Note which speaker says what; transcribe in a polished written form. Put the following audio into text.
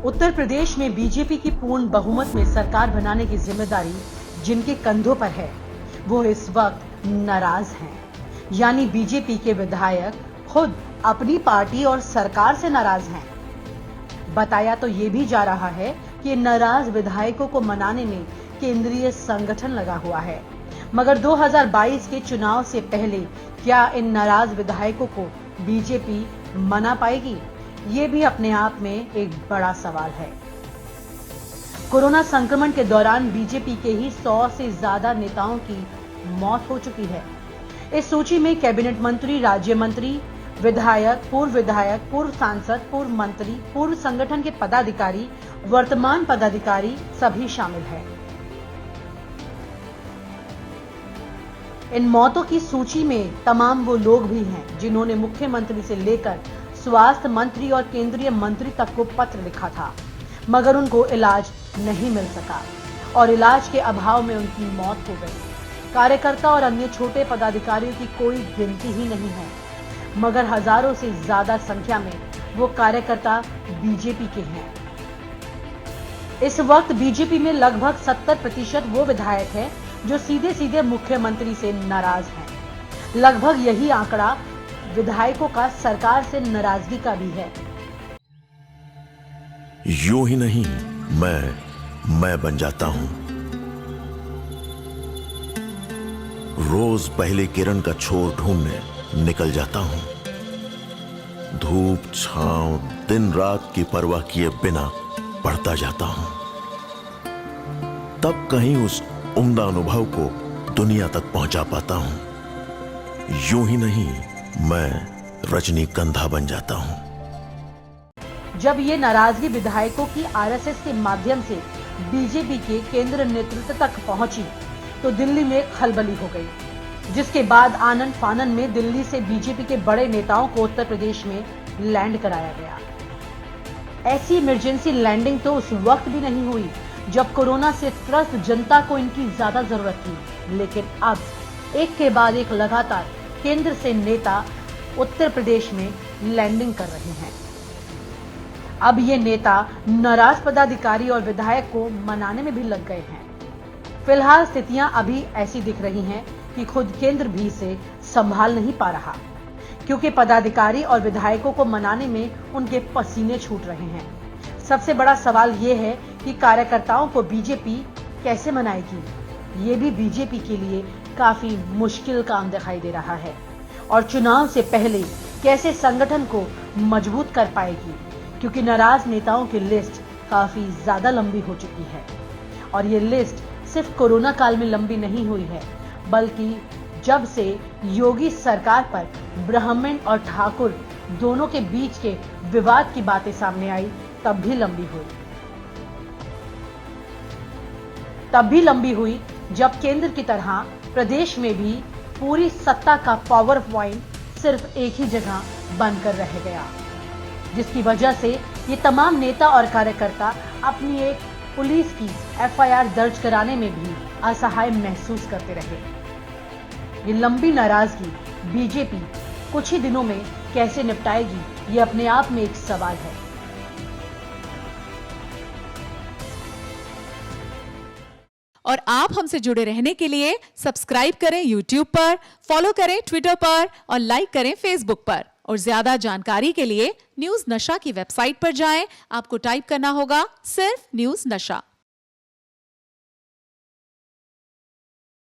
Speaker 1: उत्तर प्रदेश में बीजेपी की पूर्ण बहुमत में सरकार बनाने की जिम्मेदारी जिनके कंधों पर है वो इस वक्त नाराज हैं। यानी बीजेपी के विधायक खुद अपनी पार्टी और सरकार से नाराज हैं। बताया तो ये भी जा रहा है कि नाराज विधायकों को मनाने में केंद्रीय संगठन लगा हुआ है, मगर 2022 के चुनाव से पहले क्या इन नाराज विधायकों को बीजेपी मना पाएगी? ये भी अपने आप में एक बड़ा सवाल है। कोरोना संक्रमण के दौरान बीजेपी के ही 100 से ज्यादा नेताओं की मौत हो चुकी है। इस सूची में कैबिनेट मंत्री, राज्य मंत्री, विधायक, पूर्व सांसद, पूर्व मंत्री, पूर्व संगठन के पदाधिकारी, वर्तमान पदाधिकारी सभी शामिल हैं। इन मौतों की सूची में तमाम वो लोग भी हैं जिन्होंने मुख्यमंत्री से लेकर स्वास्थ्य मंत्री और केंद्रीय मंत्री तक को पत्र लिखा था, मगर उनको इलाज नहीं मिल सका और इलाज के अभाव में उनकी मौत हो गई। कार्यकर्ता और अन्य छोटे पदाधिकारियों की कोई गिनती ही नहीं है, मगर हजारों से ज्यादा संख्या में वो कार्यकर्ता बीजेपी के हैं। इस वक्त बीजेपी में लगभग 70% वो विधायक हैं जो सीधे सीधे मुख्यमंत्री से नाराज हैं। लगभग यही आंकड़ा विधायकों का सरकार से नाराजगी का भी है।
Speaker 2: यूं ही नहीं मैं बन जाता हूं। रोज पहले किरण का छोर ढूंढने निकल जाता हूं। धूप छांव दिन रात की परवाह किए बिना पढ़ता जाता हूं। तब कहीं उस उम्दा अनुभव को दुनिया तक पहुंचा पाता हूं। यूं ही नहीं मैं रजनीगंधा बन जाता हूं।
Speaker 1: जब ये नाराजगी विधायकों की आरएसएस के माध्यम से बीजेपी के केंद्र नेतृत्व तक पहुंची तो दिल्ली में खलबली हो गई, जिसके बाद आनन फानन में दिल्ली से बीजेपी के बड़े नेताओं को उत्तर प्रदेश में लैंड कराया गया। ऐसी इमरजेंसी लैंडिंग तो उस वक्त भी नहीं हुई जब कोरोना से त्रस्त जनता को इनकी ज्यादा जरूरत थी, लेकिन अब एक के बाद एक लगातार केंद्र से नेता उत्तर प्रदेश में लैंडिंग कर रहे हैं। अब ये नेता नाराज पदाधिकारी और विधायक को मनाने में भी लग गए हैं। फिलहाल स्थितियां अभी ऐसी दिख रही हैं कि खुद केंद्र भी इसे संभाल नहीं पा रहा, क्योंकि पदाधिकारी और विधायकों को मनाने में उनके पसीने छूट रहे हैं। सबसे बड़ा सवाल ये है कि कार्यकर्ताओं को बीजेपी कैसे मनाएगी। ये भी बीजेपी के लिए काफी मुश्किल काम दिखाई दे रहा है और चुनाव से पहले कैसे संगठन को मजबूत कर पाएगी, क्योंकि नाराज नेताओं की लिस्ट काफी ज्यादा लंबी हो चुकी है और ये लिस्ट सिर्फ कोरोना काल में लंबी नहीं हुई है, बल्कि जब से योगी सरकार पर ब्राह्मण और ठाकुर दोनों के बीच के विवाद की बातें सामने आई तब भी लंबी हुई जब केंद्र की तरह प्रदेश में भी पूरी सत्ता का पावर पॉइंट सिर्फ एक ही जगह बनकर रह गया, जिसकी वजह से ये तमाम नेता और कार्यकर्ता अपनी एक पुलिस की एफआईआर दर्ज कराने में भी असहाय महसूस करते रहे। ये लंबी नाराजगी बीजेपी कुछ ही दिनों में कैसे निपटाएगी, ये अपने आप में एक सवाल है।
Speaker 3: और आप हमसे जुड़े रहने के लिए सब्सक्राइब करें YouTube पर, फॉलो करें ट्विटर पर और लाइक करें Facebook पर। और ज्यादा जानकारी के लिए न्यूज नशा की वेबसाइट पर जाएं। आपको टाइप करना होगा सिर्फ न्यूज नशा।